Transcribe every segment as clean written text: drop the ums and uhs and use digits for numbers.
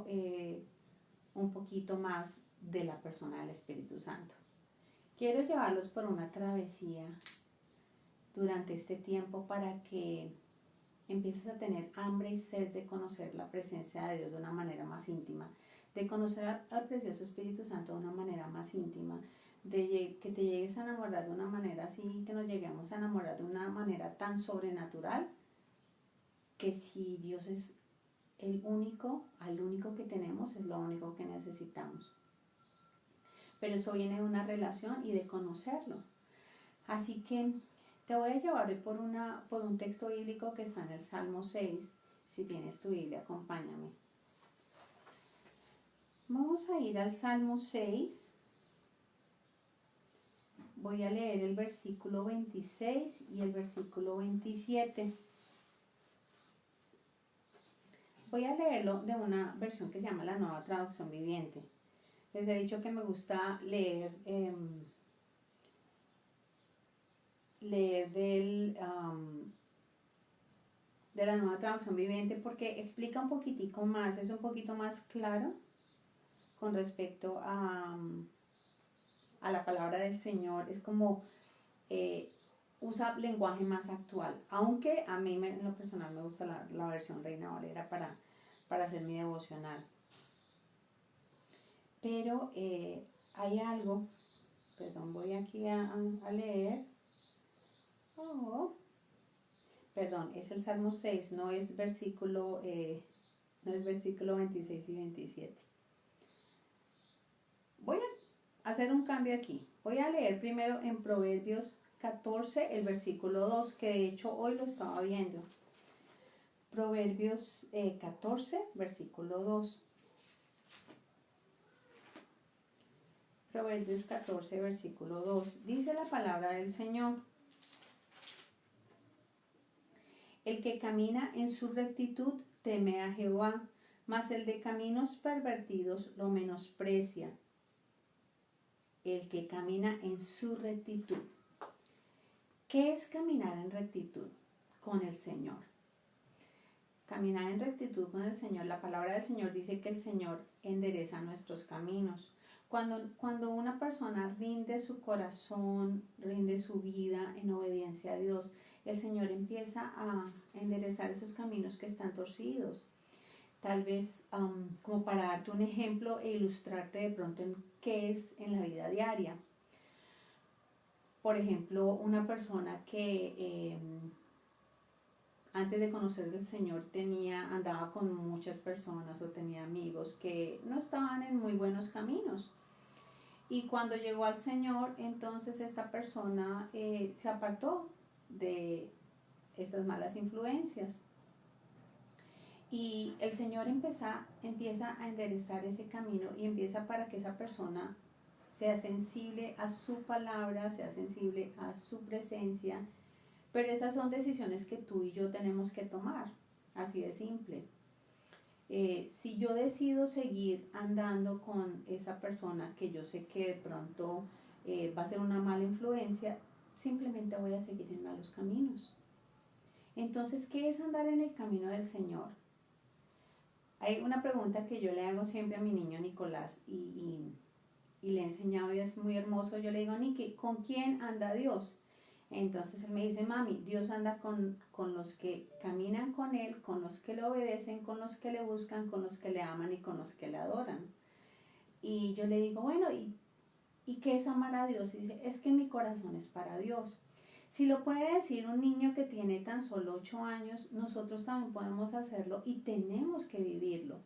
conociendo un poquito más de la persona del Espíritu Santo. Quiero llevarlos por una travesía durante este tiempo para que empieces a tener hambre y sed de conocer la presencia de Dios de una manera más íntima, de conocer al precioso Espíritu Santo de una manera más íntima, de que te llegues a enamorar de una manera así, que nos lleguemos a enamorar de una manera tan sobrenatural, que si Dios es el único, al único que tenemos, es lo único que necesitamos. Pero eso viene de una relación y de conocerlo. Así que te voy a llevar hoy por un texto bíblico que está en el Salmo 6. Si tienes tu Biblia, acompáñame. Vamos a ir al Salmo 6. Voy a leer el versículo 26 y el versículo 27. Voy a leerlo de una versión que se llama la Nueva Traducción Viviente. Les he dicho que me gusta leer de la Nueva Traducción Viviente porque explica un poquitico más, es un poquito más claro con respecto a la palabra del Señor. Es como usa lenguaje más actual, aunque a mí en lo personal me gusta la versión Reina Valera para hacer mi devocional. Pero hay algo, perdón, voy aquí a leer. Perdón, es el Salmo 6, no es versículo 26 y 27. Voy a hacer un cambio aquí. Voy a leer primero en Proverbios 14, el versículo 2, que de hecho hoy lo estaba viendo. Proverbios 14, versículo 2. Proverbios 14, versículo 2. Dice la palabra del Señor: el que camina en su rectitud teme a Jehová, mas el de caminos pervertidos lo menosprecia. El que camina en su rectitud. ¿Qué es caminar en rectitud? Con el Señor. Caminar en rectitud con el Señor. La palabra del Señor dice que el Señor endereza nuestros caminos. Cuando una persona rinde su corazón, rinde su vida en obediencia a Dios, el Señor empieza a enderezar esos caminos que están torcidos. Tal vez como para darte un ejemplo e ilustrarte de pronto en qué es en la vida diaria. Por ejemplo, una persona que antes de conocer al Señor andaba con muchas personas o tenía amigos que no estaban en muy buenos caminos. Y cuando llegó al Señor, entonces esta persona se apartó de estas malas influencias. Y el Señor empieza a enderezar ese camino y empieza para que esa persona sea sensible a su palabra, sea sensible a su presencia. Pero esas son decisiones que tú y yo tenemos que tomar, así de simple. Si yo decido seguir andando con esa persona que yo sé que de pronto va a ser una mala influencia, simplemente voy a seguir en malos caminos. Entonces, ¿qué es andar en el camino del Señor? Hay una pregunta que yo le hago siempre a mi niño Nicolás y le he enseñado y es muy hermoso. Yo le digo: Niki, ¿con quién anda Dios? Entonces él me dice: mami, Dios anda con los que caminan con Él, con los que le obedecen, con los que le buscan, con los que le aman y con los que le adoran. Y yo le digo: bueno, ¿y qué es amar a Dios? Y dice: es que mi corazón es para Dios. Si lo puede decir un niño que tiene tan solo 8 años, nosotros también podemos hacerlo y tenemos que vivirlo.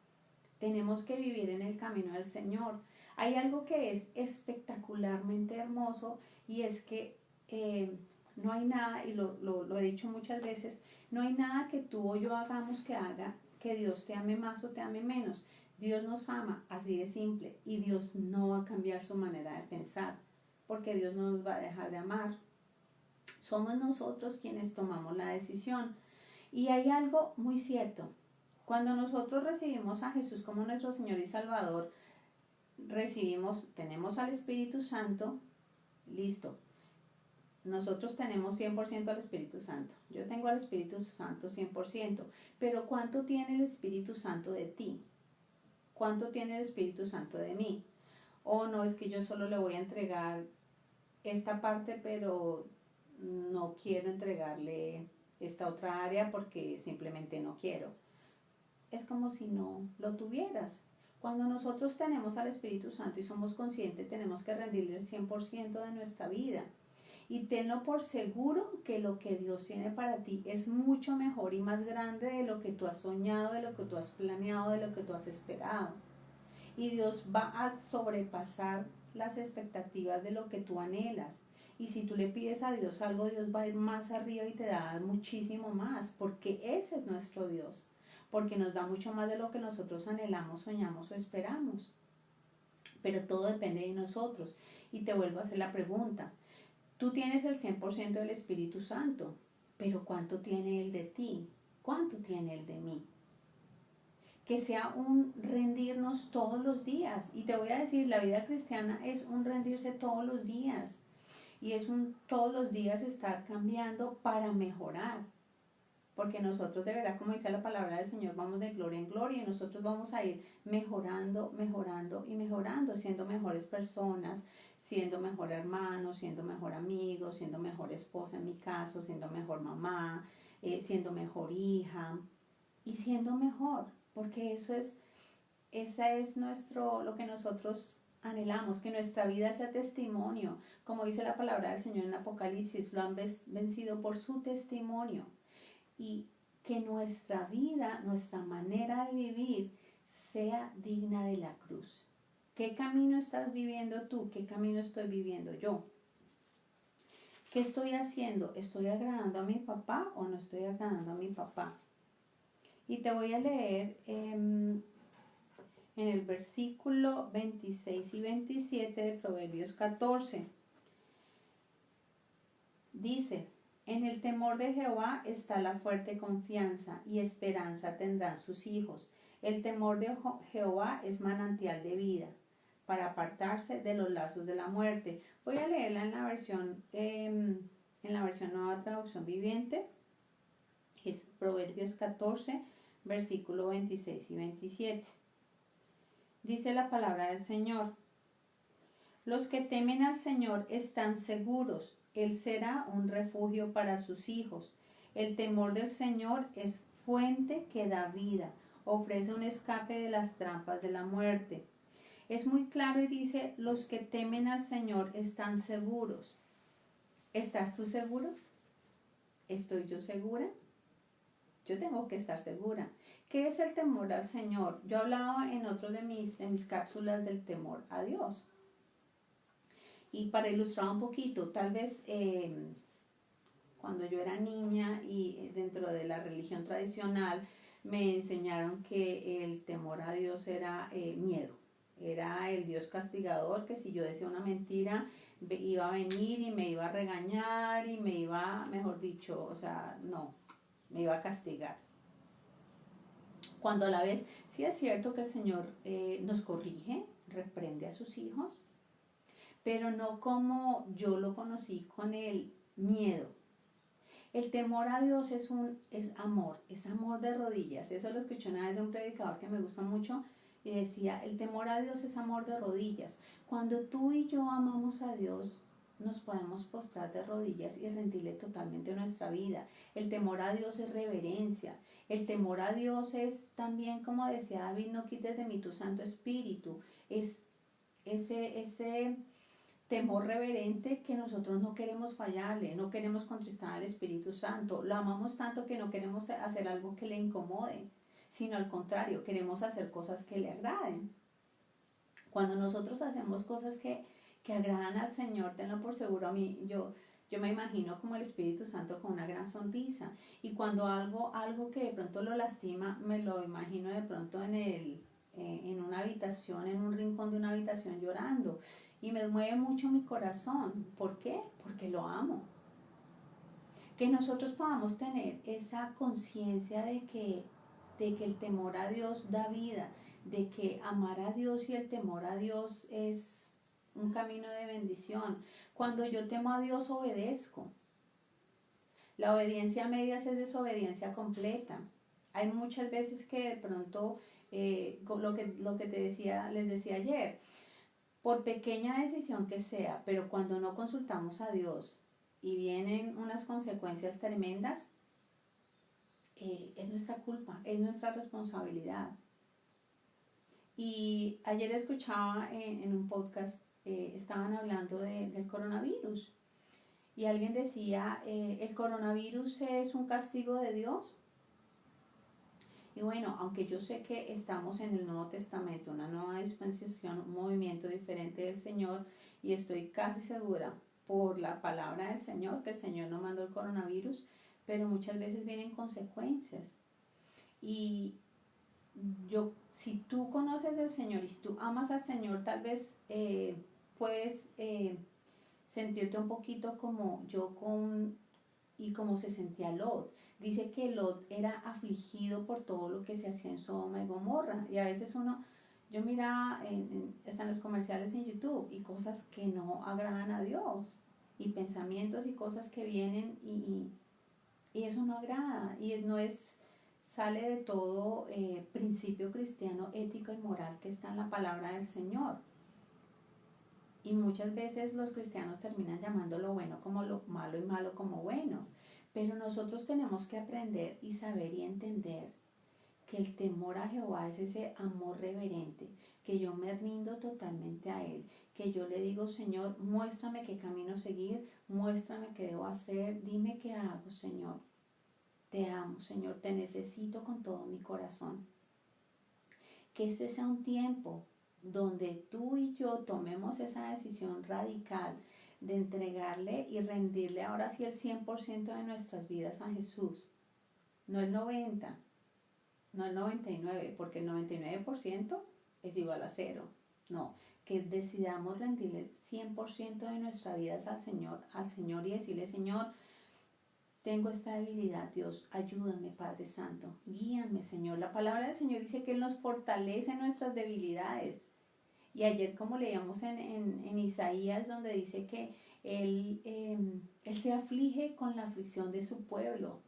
Tenemos que vivir en el camino del Señor. Hay algo que es espectacularmente hermoso y es que no hay nada, y lo he dicho muchas veces, no hay nada que tú o yo hagamos que haga que Dios te ame más o te ame menos. Dios nos ama así de simple y Dios no va a cambiar su manera de pensar porque Dios no nos va a dejar de amar. Somos nosotros quienes tomamos la decisión. Y hay algo muy cierto. Cuando nosotros recibimos a Jesús como nuestro Señor y Salvador, tenemos al Espíritu Santo, listo. Nosotros tenemos 100% al Espíritu Santo. Yo tengo al Espíritu Santo 100%. Pero ¿cuánto tiene el Espíritu Santo de ti? ¿cuánto tiene el Espíritu Santo de mí? O no, es que yo solo le voy a entregar esta parte, pero no quiero entregarle esta otra área porque simplemente no quiero. Es como si no lo tuvieras. Cuando nosotros tenemos al Espíritu Santo y somos conscientes, tenemos que rendirle el 100% de nuestra vida. Y tenlo por seguro que lo que Dios tiene para ti es mucho mejor y más grande de lo que tú has soñado, de lo que tú has planeado, de lo que tú has esperado. Y Dios va a sobrepasar las expectativas de lo que tú anhelas. Y si tú le pides a Dios algo, Dios va a ir más arriba y te da muchísimo más, porque ese es nuestro Dios, porque nos da mucho más de lo que nosotros anhelamos, soñamos o esperamos. Pero todo depende de nosotros. Y te vuelvo a hacer la pregunta. Tú tienes el 100% del Espíritu Santo, pero ¿cuánto tiene Él de ti? ¿Cuánto tiene Él de mí? Que sea un rendirnos todos los días. Y te voy a decir, la vida cristiana es un rendirse todos los días. Y es un todos los días estar cambiando para mejorar. Porque nosotros de verdad, como dice la palabra del Señor, vamos de gloria en gloria y nosotros vamos a ir mejorando, mejorando y mejorando, siendo mejores personas, siendo mejor hermano, siendo mejor amigo, siendo mejor esposa en mi caso, siendo mejor mamá, siendo mejor hija y siendo mejor, porque esa es lo que nosotros anhelamos, que nuestra vida sea testimonio, como dice la palabra del Señor en Apocalipsis, lo han vencido por su testimonio. Y que nuestra vida, nuestra manera de vivir sea digna de la cruz. ¿Qué camino estás viviendo tú? ¿Qué camino estoy viviendo yo? ¿Qué estoy haciendo? ¿Estoy agradando a mi papá o no estoy agradando a mi papá? Y te voy a leer en el versículo 26 y 27 de Proverbios 14. Dice: en el temor de Jehová está la fuerte confianza, y esperanza tendrán sus hijos. El temor de Jehová es manantial de vida, para apartarse de los lazos de la muerte. Voy a leerla en la versión Nueva Traducción Viviente. Es Proverbios 14, versículo 26 y 27. Dice la palabra del Señor: los que temen al Señor están seguros. Él será un refugio para sus hijos. El temor del Señor es fuente que da vida, ofrece un escape de las trampas de la muerte. Es muy claro y dice, los que temen al Señor están seguros. ¿Estás tú seguro? ¿Estoy yo segura? Yo tengo que estar segura. ¿Qué es el temor al Señor? Yo hablaba en otro de mis cápsulas del temor a Dios. Y para ilustrar un poquito, tal vez cuando yo era niña y dentro de la religión tradicional me enseñaron que el temor a Dios era miedo. Era el Dios castigador, que si yo decía una mentira iba a venir y me iba a regañar y me iba, mejor dicho, o sea, no, me iba a castigar. Cuando a la vez sí es cierto que el Señor nos corrige, reprende a sus hijos, pero no como yo lo conocí, con el miedo. El temor a Dios es amor de rodillas. Eso lo escuché una vez de un predicador que me gusta mucho y decía, el temor a Dios es amor de rodillas. Cuando tú y yo amamos a Dios, nos podemos postrar de rodillas y rendirle totalmente nuestra vida. El temor a Dios es reverencia. El temor a Dios es también, como decía David, no quites de mí tu Santo Espíritu. Es ese temor reverente que nosotros no queremos fallarle, no queremos contristar al Espíritu Santo, lo amamos tanto que no queremos hacer algo que le incomode, sino al contrario, queremos hacer cosas que le agraden. Cuando nosotros hacemos cosas que agradan al Señor, tenlo por seguro, a mí, yo me imagino como el Espíritu Santo con una gran sonrisa, y cuando algo que de pronto lo lastima, me lo imagino de pronto en una habitación, en un rincón de una habitación llorando, y me mueve mucho mi corazón. ¿Por qué? Porque lo amo. Que nosotros podamos tener esa conciencia de que el temor a Dios da vida, de que amar a Dios y el temor a Dios es un camino de bendición. Cuando yo temo a Dios, obedezco. La obediencia a medias es desobediencia completa. Hay muchas veces que de pronto lo que les decía ayer, por pequeña decisión que sea, pero cuando no consultamos a Dios y vienen unas consecuencias tremendas, es nuestra culpa, es nuestra responsabilidad. Y ayer escuchaba en un podcast, estaban hablando del coronavirus y alguien decía, ¿el coronavirus es un castigo de Dios? Y bueno, aunque yo sé que estamos en el Nuevo Testamento, una nueva dispensación, un movimiento diferente del Señor, y estoy casi segura por la palabra del Señor que el Señor no mandó el coronavirus, pero muchas veces vienen consecuencias. Y si tú conoces del Señor y si tú amas al Señor, tal vez puedes sentirte un poquito como y como se sentía Lot. Dice que Lot era afligido por todo lo que se hacía en Sodoma y Gomorra. Y a veces yo miraba, están los comerciales en YouTube y cosas que no agradan a Dios. Y pensamientos y cosas que vienen y eso no agrada. Y sale de todo principio cristiano, ético y moral que está en la palabra del Señor. Y muchas veces los cristianos terminan llamando lo bueno como lo malo y malo como bueno. Pero nosotros tenemos que aprender y saber y entender que el temor a Jehová es ese amor reverente, que yo me rindo totalmente a Él, que yo le digo, Señor, muéstrame qué camino seguir, muéstrame qué debo hacer, dime qué hago, Señor. Te amo, Señor, te necesito con todo mi corazón. Que ese sea un tiempo donde tú y yo tomemos esa decisión radical de entregarle y rendirle ahora sí el 100% de nuestras vidas a Jesús. No el 90%, no el 99%, porque el 99% es igual a 0. No, que decidamos rendirle el 100% de nuestras vidas al Señor y decirle, Señor, tengo esta debilidad, Dios, ayúdame, Padre Santo, guíame, Señor. La palabra del Señor dice que Él nos fortalece en nuestras debilidades. Y ayer como leíamos en Isaías, donde dice que Él se aflige con la aflicción de su pueblo.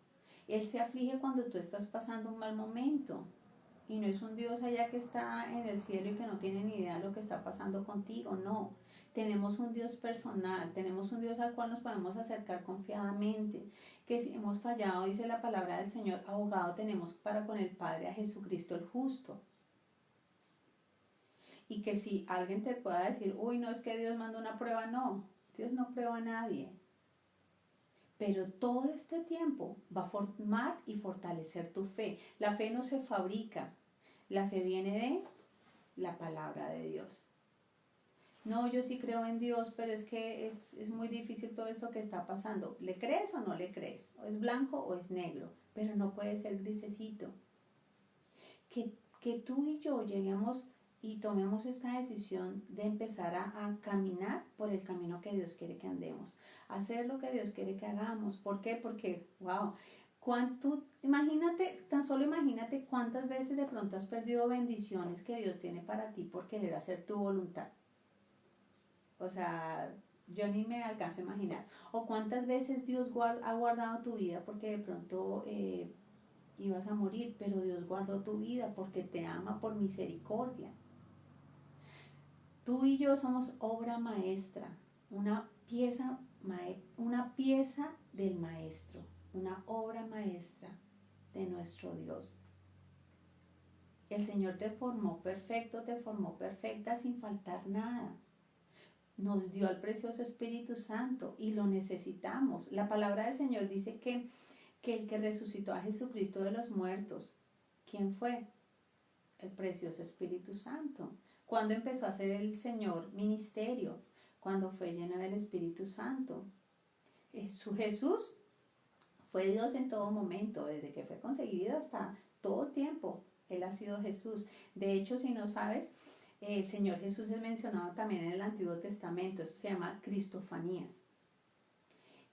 Él se aflige cuando tú estás pasando un mal momento. Y no es un Dios allá que está en el cielo y que no tiene ni idea de lo que está pasando contigo, no. Tenemos un Dios personal, tenemos un Dios al cual nos podemos acercar confiadamente, que si hemos fallado, dice la palabra del Señor, abogado tenemos para con el Padre a Jesucristo el justo. Y que si alguien te pueda decir, uy, no es que Dios manda una prueba, no, Dios no prueba a nadie. Pero todo este tiempo va a formar y fortalecer tu fe. La fe no se fabrica, la fe viene de la palabra de Dios. No, yo sí creo en Dios, pero es que es muy difícil todo esto que está pasando. ¿Le crees o no le crees? ¿O es blanco o es negro? Pero no puede ser grisecito. Que tú y yo lleguemos y tomemos esta decisión de empezar a caminar por el camino que Dios quiere que andemos, hacer lo que Dios quiere que hagamos. ¿Por qué? Porque, wow, tan solo imagínate cuántas veces de pronto has perdido bendiciones que Dios tiene para ti por querer hacer tu voluntad. O sea, yo ni me alcanzo a imaginar. O cuántas veces Dios ha guardado tu vida porque de pronto ibas a morir, pero Dios guardó tu vida porque te ama por misericordia. Tú y yo somos obra maestra, una pieza del maestro, una obra maestra de nuestro Dios. El Señor te formó perfecto, te formó perfecta sin faltar nada. Nos dio al precioso Espíritu Santo y lo necesitamos. La palabra del Señor dice que el que resucitó a Jesucristo de los muertos, ¿quién fue? El precioso Espíritu Santo. ¿Cuándo empezó a hacer el Señor ministerio? Cuando fue lleno del Espíritu Santo. Jesús fue Dios en todo momento, desde que fue concebido hasta todo el tiempo. Él ha sido Jesús. De hecho, si no sabes, el Señor Jesús es mencionado también en el Antiguo Testamento. Eso se llama Cristofanías.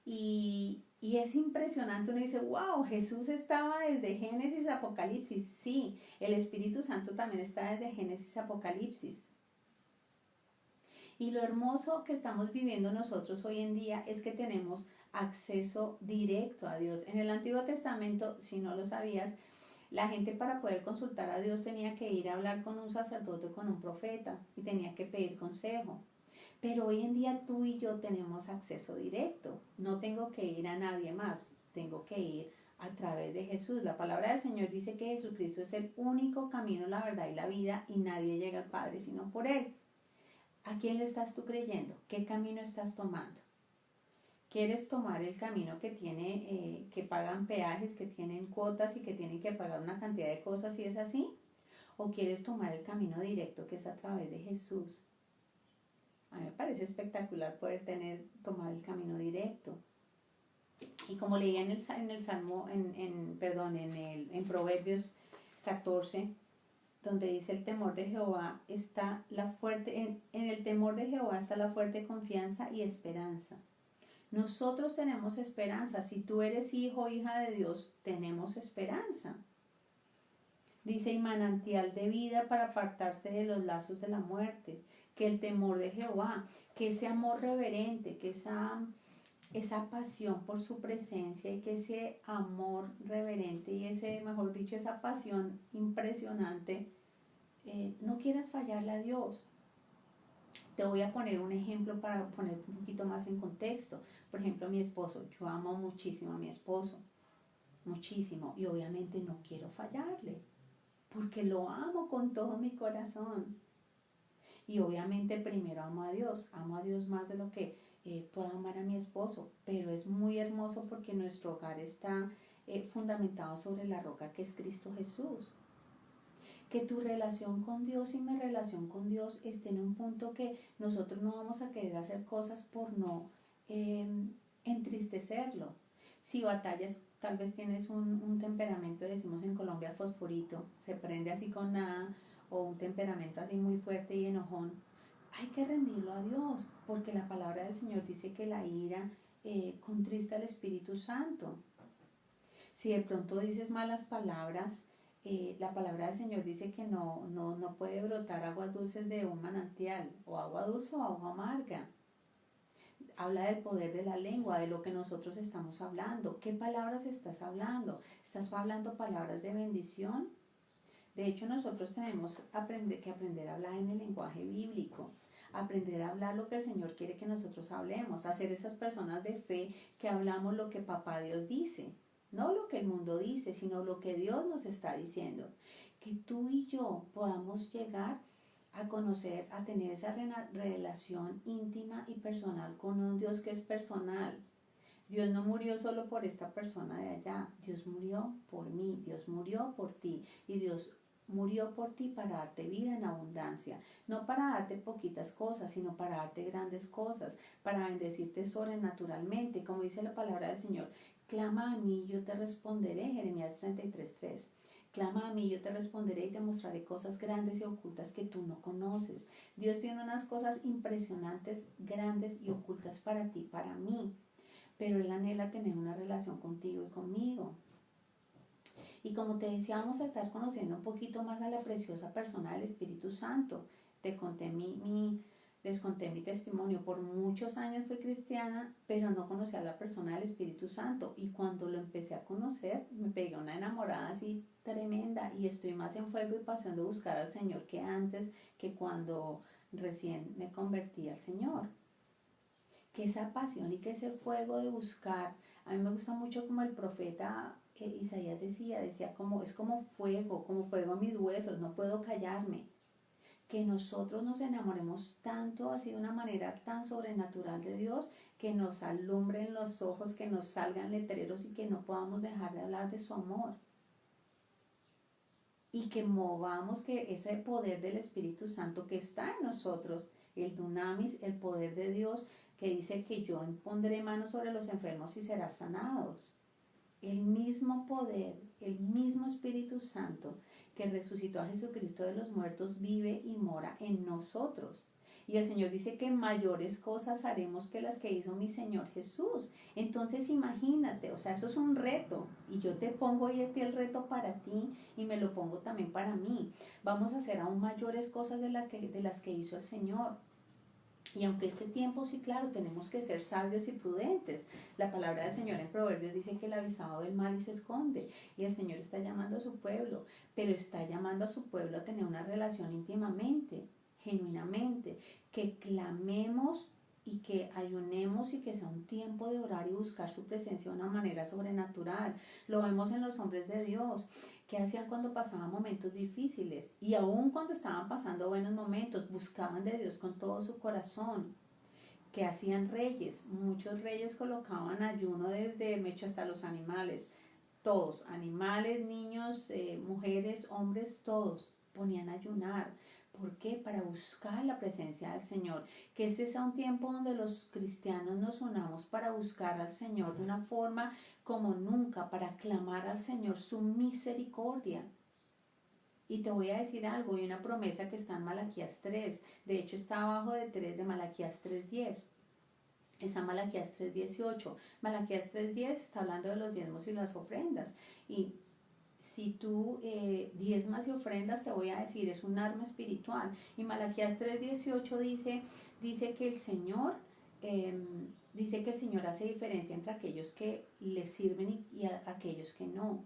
Y es impresionante, uno dice, wow, Jesús estaba desde Génesis a Apocalipsis. Sí, el Espíritu Santo también está desde Génesis a Apocalipsis. Y lo hermoso que estamos viviendo nosotros hoy en día es que tenemos acceso directo a Dios. En el Antiguo Testamento, si no lo sabías, La gente para poder consultar a Dios tenía que ir a hablar con un sacerdote o con un profeta y tenía que pedir consejo. Pero hoy en día tú y yo tenemos acceso directo. No tengo que ir a nadie más, tengo que ir a través de Jesús. La palabra del Señor dice que Jesucristo es el único camino, la verdad y la vida, y nadie llega al Padre sino por Él. ¿A quién le estás tú creyendo? ¿Qué camino estás tomando? ¿Quieres tomar el camino que tiene, que pagan peajes, que tienen cuotas y que tienen que pagar una cantidad de cosas y es así? ¿O quieres tomar el camino directo que es a través de Jesús? A mí me parece espectacular poder tomar el camino directo. Y como leía en el Salmo, en Proverbios 14, donde dice el temor de Jehová está la fuerte, en el temor de Jehová está la fuerte confianza y esperanza. Nosotros tenemos esperanza. Si tú eres hijo o hija de Dios, tenemos esperanza. Dice, y manantial de vida para apartarse de los lazos de la muerte. Que el temor de Jehová, que ese amor reverente, que esa pasión por su presencia y que ese amor reverente y esa pasión impresionante, no quieras fallarle a Dios. Te voy a poner un ejemplo para poner un poquito más en contexto. Por ejemplo, mi esposo. Yo amo muchísimo a mi esposo. Muchísimo. Y obviamente no quiero fallarle. Porque lo amo con todo mi corazón. Y obviamente primero amo a Dios más de lo que puedo amar a mi esposo, pero es muy hermoso porque nuestro hogar está fundamentado sobre la roca que es Cristo Jesús. Que tu relación con Dios y mi relación con Dios esté en un punto que nosotros no vamos a querer hacer cosas por no entristecerlo. Si batallas, tal vez tienes un temperamento, decimos en Colombia fosforito, se prende así con nada, o un temperamento así muy fuerte y enojón, hay que rendirlo a Dios, porque la palabra del Señor dice que la ira contrista al Espíritu Santo. Si de pronto dices malas palabras, la palabra del Señor dice que no puede brotar aguas dulces de un manantial, o agua dulce o agua amarga. Habla del poder de la lengua, de lo que nosotros estamos hablando. ¿Qué palabras estás hablando? ¿Estás hablando palabras de bendición? De hecho, nosotros tenemos que aprender a hablar en el lenguaje bíblico, aprender a hablar lo que el Señor quiere que nosotros hablemos, a ser esas personas de fe que hablamos lo que Papá Dios dice, no lo que el mundo dice, sino lo que Dios nos está diciendo. Que tú y yo podamos llegar a conocer, a tener esa relación íntima y personal con un Dios que es personal. Dios no murió solo por esta persona de allá, Dios murió por mí, Dios murió por ti y Dios murió por ti para darte vida en abundancia, no para darte poquitas cosas, sino para darte grandes cosas, para bendecirte sobrenaturalmente, como dice la palabra del Señor, clama a mí, yo te responderé, Jeremías 33:3. Clama a mí, yo te responderé y te mostraré cosas grandes y ocultas que tú no conoces. Dios tiene unas cosas impresionantes, grandes y ocultas para ti, para mí, pero Él anhela tener una relación contigo y conmigo. Y como te decía, vamos a estar conociendo un poquito más a la preciosa persona del Espíritu Santo. Les conté mi testimonio. Por muchos años fui cristiana, pero no conocía a la persona del Espíritu Santo. Y cuando lo empecé a conocer, me pegué una enamorada así tremenda. Y estoy más en fuego y pasión de buscar al Señor que antes, que cuando recién me convertí al Señor. Que esa pasión y que ese fuego de buscar, a mí me gusta mucho como el profeta Isaías decía como es como fuego en mis huesos, no puedo callarme. Que nosotros nos enamoremos tanto, así de una manera tan sobrenatural de Dios, que nos alumbren los ojos, que nos salgan letreros y que no podamos dejar de hablar de su amor. Y que movamos que ese poder del Espíritu Santo que está en nosotros, el dunamis, el poder de Dios, que dice que yo pondré manos sobre los enfermos y serán sanados. El mismo poder, el mismo Espíritu Santo que resucitó a Jesucristo de los muertos vive y mora en nosotros. Y el Señor dice que mayores cosas haremos que las que hizo mi Señor Jesús. Entonces imagínate, o sea, eso es un reto. Y yo te pongo hoy a ti el reto para ti y me lo pongo también para mí. Vamos a hacer aún mayores cosas de las que hizo el Señor. Y aunque este tiempo, sí, claro, tenemos que ser sabios y prudentes. La palabra del Señor en Proverbios dice que el avisado del mal y se esconde. Y el Señor está llamando a su pueblo, pero está llamando a su pueblo a tener una relación íntimamente, genuinamente, que clamemos y que ayunemos y que sea un tiempo de orar y buscar su presencia de una manera sobrenatural. Lo vemos en los hombres de Dios, que hacían cuando pasaban momentos difíciles y aún cuando estaban pasando buenos momentos, buscaban de Dios con todo su corazón. Que hacían reyes, muchos reyes colocaban ayuno desde Mecho hasta los animales, todos, animales, niños, mujeres, hombres, todos ponían a ayunar. ¿Por qué? Para buscar la presencia del Señor. Que este sea un tiempo donde los cristianos nos unamos para buscar al Señor de una forma como nunca, para clamar al Señor su misericordia. Y te voy a decir algo, hay una promesa que está en Malaquías 3, de hecho está abajo de 3 de Malaquías 3:10. Está Malaquías 3:18. Malaquías 3:10 está hablando de los diezmos y las ofrendas. Y si tú diezmas y ofrendas, te voy a decir, es un arma espiritual. Y Malaquías 3:18 dice que el Señor, dice que el Señor hace diferencia entre aquellos que le sirven y aquellos que no.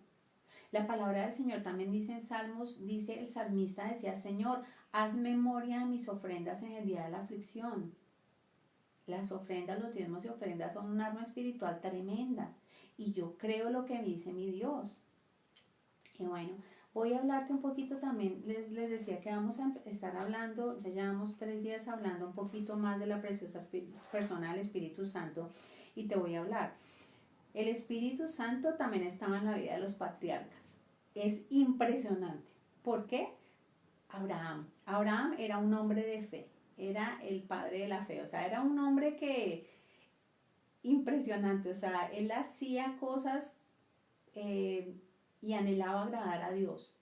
La palabra del Señor también dice en Salmos, dice el salmista, decía, Señor, haz memoria de mis ofrendas en el día de la aflicción. Las ofrendas, los diezmos y ofrendas son un arma espiritual tremenda. Y yo creo lo que me dice mi Dios. Y bueno, voy a hablarte un poquito también, les decía que vamos a estar hablando, ya llevamos 3 días hablando un poquito más de la preciosa persona del Espíritu Santo. Y te voy a hablar. El Espíritu Santo también estaba en la vida de los patriarcas. Es impresionante. ¿Por qué? Abraham era un hombre de fe, era el padre de la fe, o sea, era un hombre que impresionante, o sea, él hacía cosas y anhelaba agradar a Dios.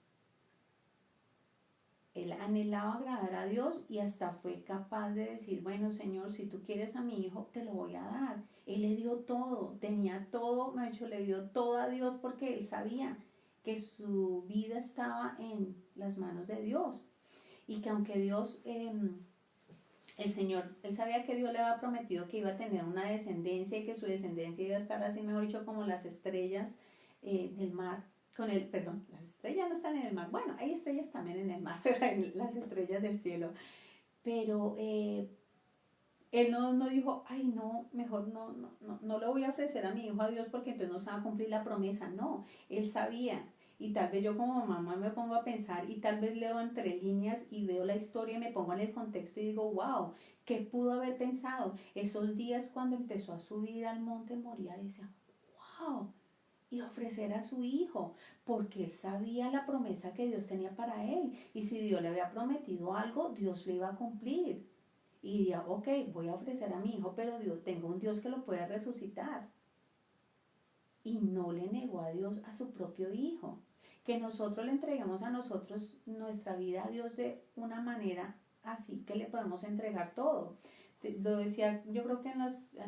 Él anhelaba agradar a Dios y hasta fue capaz de decir, bueno, Señor, si tú quieres a mi hijo, te lo voy a dar. Él le dio todo, tenía todo, le dio todo a Dios porque él sabía que su vida estaba en las manos de Dios. Y que aunque Dios, el Señor, él sabía que Dios le había prometido que iba a tener una descendencia y que su descendencia iba a estar así, mejor dicho, como las estrellas del mar. Las estrellas no están en el mar. Bueno, hay estrellas también en el mar, las estrellas del cielo. Pero él no dijo, ay, no, mejor no le voy a ofrecer a mi hijo a Dios porque entonces no se va a cumplir la promesa. No, él sabía. Y tal vez yo como mamá me pongo a pensar y tal vez leo entre líneas y veo la historia y me pongo en el contexto y digo, wow, ¿qué pudo haber pensado? Esos días cuando empezó a subir al monte Moría, decía, wow, y ofrecer a su hijo, porque él sabía la promesa que Dios tenía para él. Y si Dios le había prometido algo, Dios le iba a cumplir. Y diría, ok, voy a ofrecer a mi hijo, pero tengo un Dios que lo puede resucitar. Y no le negó a Dios a su propio hijo. Que nosotros le entreguemos a nosotros nuestra vida a Dios de una manera así que le podemos entregar todo. Lo decía, yo creo que en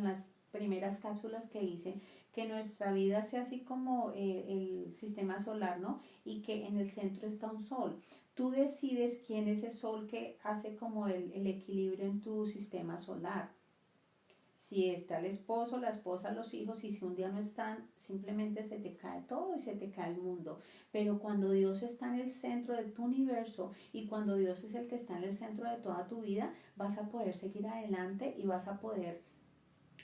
las primeras cápsulas que hice, que nuestra vida sea así como el sistema solar, ¿no? Y que en el centro está un sol. Tú decides quién es ese sol que hace como el equilibrio en tu sistema solar. Si está el esposo, la esposa, los hijos, y si un día no están, simplemente se te cae todo y se te cae el mundo. Pero cuando Dios está en el centro de tu universo y cuando Dios es el que está en el centro de toda tu vida, vas a poder seguir adelante y vas a poder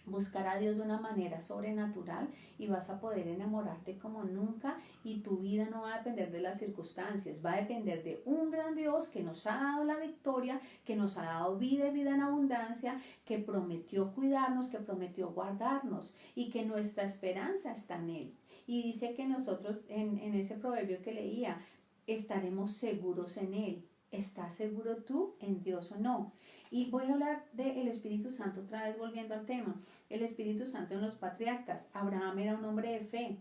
buscar a Dios de una manera sobrenatural y vas a poder enamorarte como nunca y tu vida no va a depender de las circunstancias, va a depender de un gran Dios que nos ha dado la victoria, que nos ha dado vida y vida en abundancia, que prometió cuidarnos, que prometió guardarnos y que nuestra esperanza está en Él. Y dice que nosotros en ese proverbio que leía, estaremos seguros en Él. ¿Estás seguro tú en Dios o no? Y voy a hablar del Espíritu Santo otra vez volviendo al tema. El Espíritu Santo en los patriarcas. Abraham era un hombre de fe.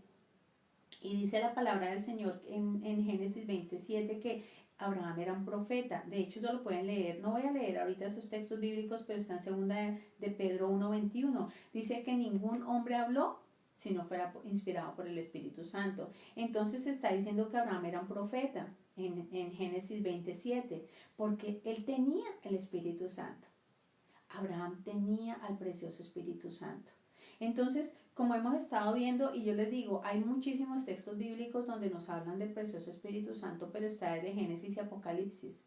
Y dice la palabra del Señor en Génesis 27 que Abraham era un profeta. De hecho, eso lo pueden leer. No voy a leer ahorita esos textos bíblicos, pero está en segunda de Pedro 1:21. Dice que ningún hombre habló si no fuera inspirado por el Espíritu Santo. Entonces está diciendo que Abraham era un profeta en Génesis 27, porque él tenía el Espíritu Santo. Abraham tenía al precioso Espíritu Santo. Entonces, como hemos estado viendo, y yo les digo, hay muchísimos textos bíblicos donde nos hablan del precioso Espíritu Santo, pero está desde Génesis y Apocalipsis.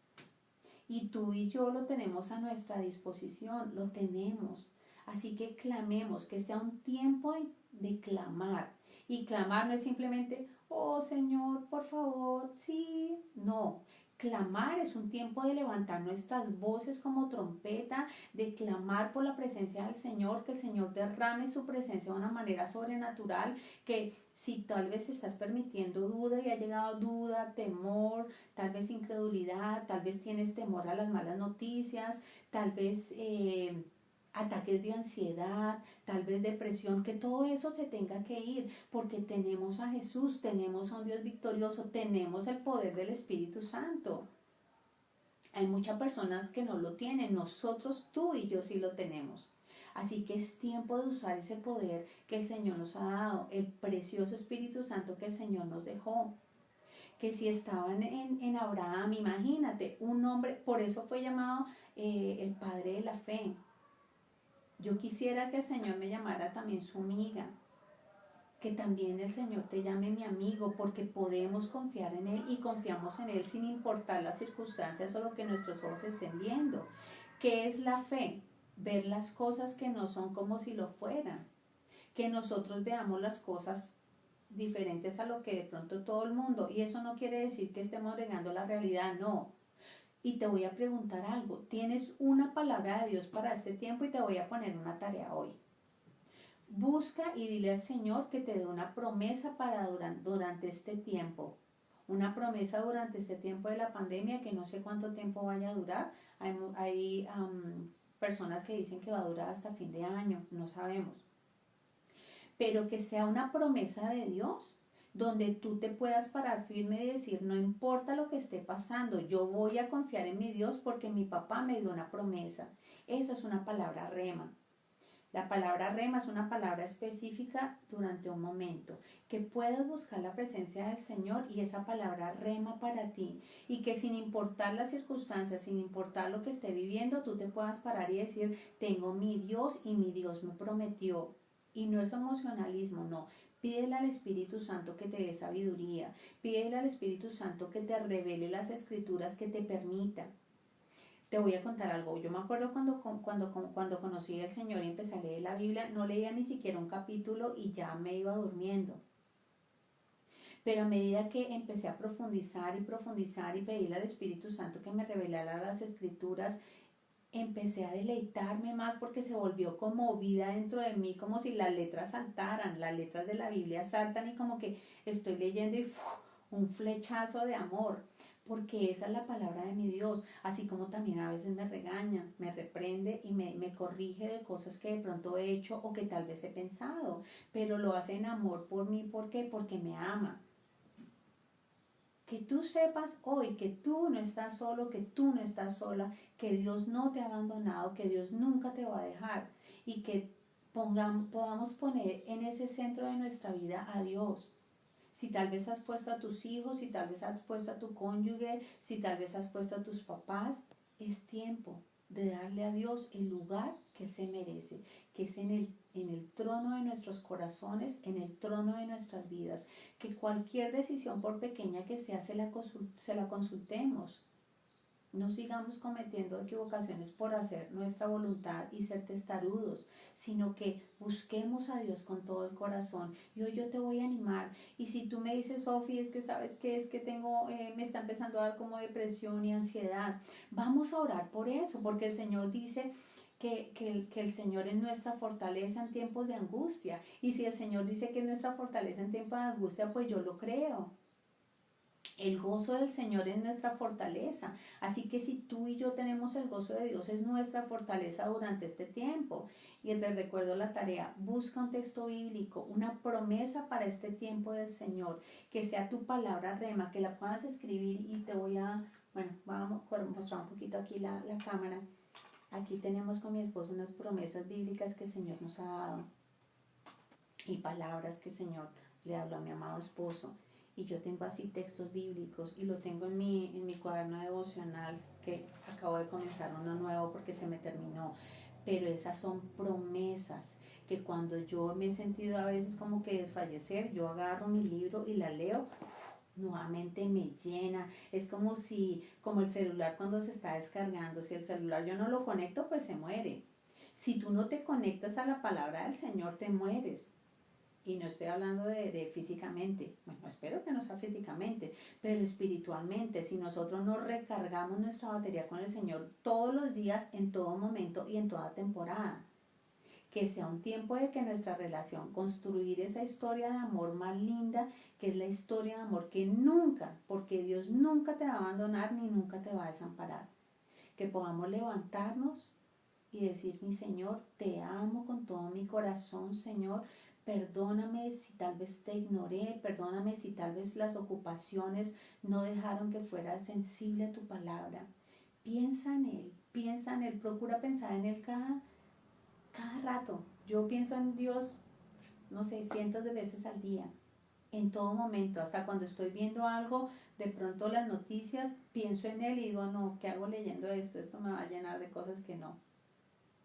Y tú y yo lo tenemos a nuestra disposición, lo tenemos. Así que clamemos, que sea un tiempo de clamar. Y clamar no es simplemente, oh Señor, por favor, sí, no. Clamar es un tiempo de levantar nuestras voces como trompeta, de clamar por la presencia del Señor, que el Señor derrame su presencia de una manera sobrenatural, que si tal vez estás permitiendo duda y ha llegado duda, temor, tal vez incredulidad, tal vez tienes temor a las malas noticias, tal vez ataques de ansiedad, tal vez depresión, que todo eso se tenga que ir, porque tenemos a Jesús, tenemos a un Dios victorioso, tenemos el poder del Espíritu Santo. Hay muchas personas que no lo tienen, nosotros, tú y yo sí lo tenemos. Así que es tiempo de usar ese poder que el Señor nos ha dado, el precioso Espíritu Santo que el Señor nos dejó. Que si estaban en Abraham, imagínate, un hombre, por eso fue llamado el padre de la fe. Yo quisiera que el Señor me llamara también su amiga, que también el Señor te llame mi amigo, porque podemos confiar en Él y confiamos en Él sin importar las circunstancias o lo que nuestros ojos estén viendo. ¿Qué es la fe? Ver las cosas que no son como si lo fueran, que nosotros veamos las cosas diferentes a lo que de pronto todo el mundo, y eso no quiere decir que estemos negando la realidad, no. Y te voy a preguntar algo, tienes una palabra de Dios para este tiempo y te voy a poner una tarea hoy. Busca y dile al Señor que te dé una promesa para durante este tiempo. Una promesa durante este tiempo de la pandemia que no sé cuánto tiempo vaya a durar. Hay personas que dicen que va a durar hasta fin de año, no sabemos. Pero que sea una promesa de Dios donde tú te puedas parar firme y decir, no importa lo que esté pasando, yo voy a confiar en mi Dios porque mi papá me dio una promesa. Esa es una palabra rema. La palabra rema es una palabra específica durante un momento, que puedas buscar la presencia del Señor y esa palabra rema para ti, y que sin importar las circunstancias, sin importar lo que esté viviendo, tú te puedas parar y decir, tengo mi Dios y mi Dios me prometió. Y no es emocionalismo, no. Pídele al Espíritu Santo que te dé sabiduría. Pídele al Espíritu Santo que te revele las escrituras, que te permita. Te voy a contar algo. Yo me acuerdo cuando conocí al Señor y empecé a leer la Biblia, no leía ni siquiera un capítulo y ya me iba durmiendo. Pero a medida que empecé a profundizar y pedirle al Espíritu Santo que me revelara las escrituras, empecé a deleitarme más porque se volvió como vida dentro de mí, como si las letras saltaran, las letras de la Biblia saltan y como que estoy leyendo y un flechazo de amor, porque esa es la palabra de mi Dios, así como también a veces me regaña, me reprende y me corrige de cosas que de pronto he hecho o que tal vez he pensado, pero lo hace en amor por mí. ¿Por qué? Porque me ama. Que tú sepas hoy que tú no estás solo, que tú no estás sola, que Dios no te ha abandonado, que Dios nunca te va a dejar, y que podamos poner en ese centro de nuestra vida a Dios. Si tal vez has puesto a tus hijos, si tal vez has puesto a tu cónyuge, si tal vez has puesto a tus papás, es tiempo de darle a Dios el lugar que se merece, que es en el trono de nuestros corazones, en el trono de nuestras vidas. Que cualquier decisión, por pequeña que sea, se la consultemos. No sigamos cometiendo equivocaciones por hacer nuestra voluntad y ser testarudos, sino que busquemos a Dios con todo el corazón. Y hoy yo te voy a animar. Y si tú me dices, Sofi, es que sabes que es que me está empezando a dar como depresión y ansiedad, vamos a orar por eso, porque el Señor dice que el Señor es nuestra fortaleza en tiempos de angustia. Y si el Señor dice que es nuestra fortaleza en tiempos de angustia, pues yo lo creo. El gozo del Señor es nuestra fortaleza. Así que si tú y yo tenemos el gozo de Dios, es nuestra fortaleza durante este tiempo. Y les recuerdo la tarea, busca un texto bíblico, una promesa para este tiempo del Señor, que sea tu palabra rema, que la puedas escribir. Y te voy a, vamos a mostrar un poquito aquí la cámara. Aquí tenemos con mi esposo unas promesas bíblicas que el Señor nos ha dado y palabras que el Señor le habló a mi amado esposo. Y yo tengo así textos bíblicos y lo tengo en mi cuaderno devocional, que acabo de comenzar uno nuevo porque se me terminó. pero esas son promesas que cuando yo me he sentido a veces como que desfallecer, yo agarro mi libro y la leo, nuevamente me llena. Es como si, como el celular cuando se está descargando, si el celular yo no lo conecto, pues se muere. Si tú no te conectas a la palabra del Señor, te mueres. Y no estoy hablando de físicamente, bueno, espero que no sea físicamente, pero espiritualmente, si nosotros no recargamos nuestra batería con el Señor todos los días, en todo momento y en toda temporada, que sea un tiempo de que nuestra relación, construir esa historia de amor más linda, que es la historia de amor que nunca, porque Dios nunca te va a abandonar ni nunca te va a desamparar, que podamos levantarnos y decir, mi Señor, te amo con todo mi corazón, Señor, perdóname si tal vez te ignoré, perdóname si tal vez las ocupaciones no dejaron que fuera sensible a tu palabra. Piensa en Él, procura pensar en Él cada rato. Yo pienso en Dios, no sé, cientos de veces al día, en todo momento, hasta cuando estoy viendo algo, de pronto las noticias, pienso en Él y digo, no, ¿qué hago leyendo esto? Esto me va a llenar de cosas que no.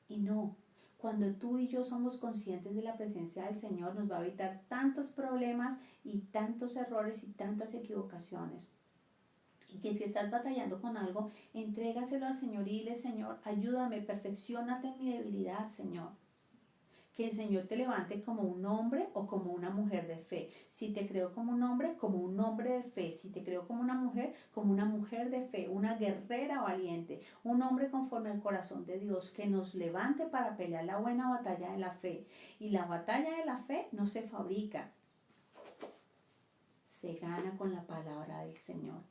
Y no, cuando tú y yo somos conscientes de la presencia del Señor, nos va a evitar tantos problemas y tantos errores y tantas equivocaciones. Y que si estás batallando con algo, entrégaselo al Señor y dile, Señor, ayúdame, perfecciónate en mi debilidad, Señor. Que el Señor te levante como un hombre o como una mujer de fe. Si te creo como un hombre de fe. Si te creo como una mujer de fe, una guerrera valiente, un hombre conforme al corazón de Dios, que nos levante para pelear la buena batalla de la fe. Y la batalla de la fe no se fabrica, se gana con la palabra del Señor.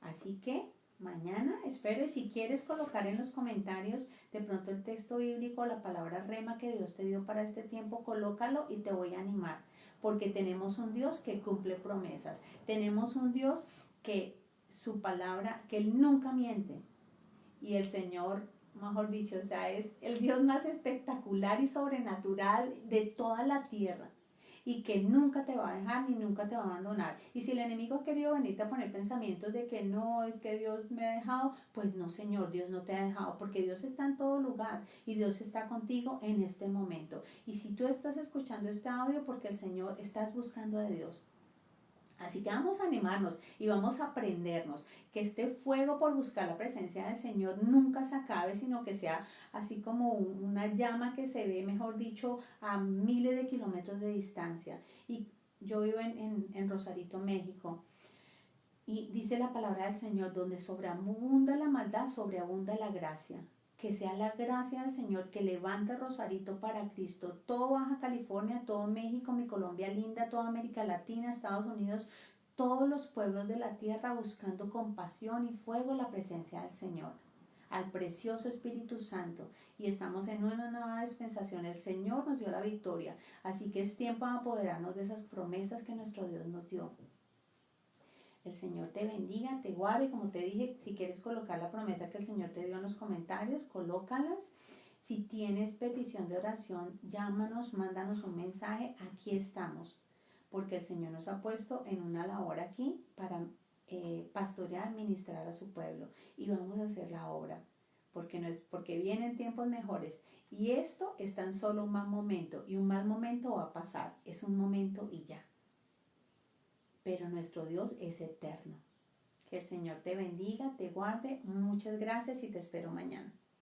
Así que mañana espero, y si quieres colocar en los comentarios de pronto el texto bíblico, la palabra rema que Dios te dio para este tiempo, colócalo y te voy a animar, porque tenemos un Dios que cumple promesas, tenemos un Dios que su palabra, que Él nunca miente, y el Señor, mejor dicho, o sea, es el Dios más espectacular y sobrenatural de toda la tierra, y que nunca te va a dejar ni nunca te va a abandonar. Y si el enemigo ha querido venirte a poner pensamientos de que no, es que Dios me ha dejado, pues no, Señor, Dios no te ha dejado, porque Dios está en todo lugar y Dios está contigo en este momento. Y si tú estás escuchando este audio, porque el Señor, estás buscando de Dios. Así que vamos a animarnos y vamos a aprendernos que este fuego por buscar la presencia del Señor nunca se acabe, sino que sea así como una llama que se ve, mejor dicho, a miles de kilómetros de distancia. Y yo vivo en Rosarito, México, y dice la palabra del Señor, donde sobreabunda la maldad, sobreabunda la gracia. Que sea la gracia del Señor que levante Rosarito para Cristo, todo Baja California, todo México, mi Colombia linda, toda América Latina, Estados Unidos, todos los pueblos de la tierra buscando con pasión y fuego la presencia del Señor, al precioso Espíritu Santo. Y estamos en una nueva dispensación, el Señor nos dio la victoria, así que es tiempo de apoderarnos de esas promesas que nuestro Dios nos dio. El Señor te bendiga, te guarde. Como te dije, si quieres colocar la promesa que el Señor te dio en los comentarios, colócalas. Si tienes petición de oración, llámanos, mándanos un mensaje. Aquí estamos, porque el Señor nos ha puesto en una labor aquí para pastorear, ministrar a su pueblo. Y vamos a hacer la obra, porque, no es, porque vienen tiempos mejores. Y esto es tan solo un mal momento, y un mal momento va a pasar. Es un momento y ya. Pero nuestro Dios es eterno. Que el Señor te bendiga, te guarde. Muchas gracias y te espero mañana.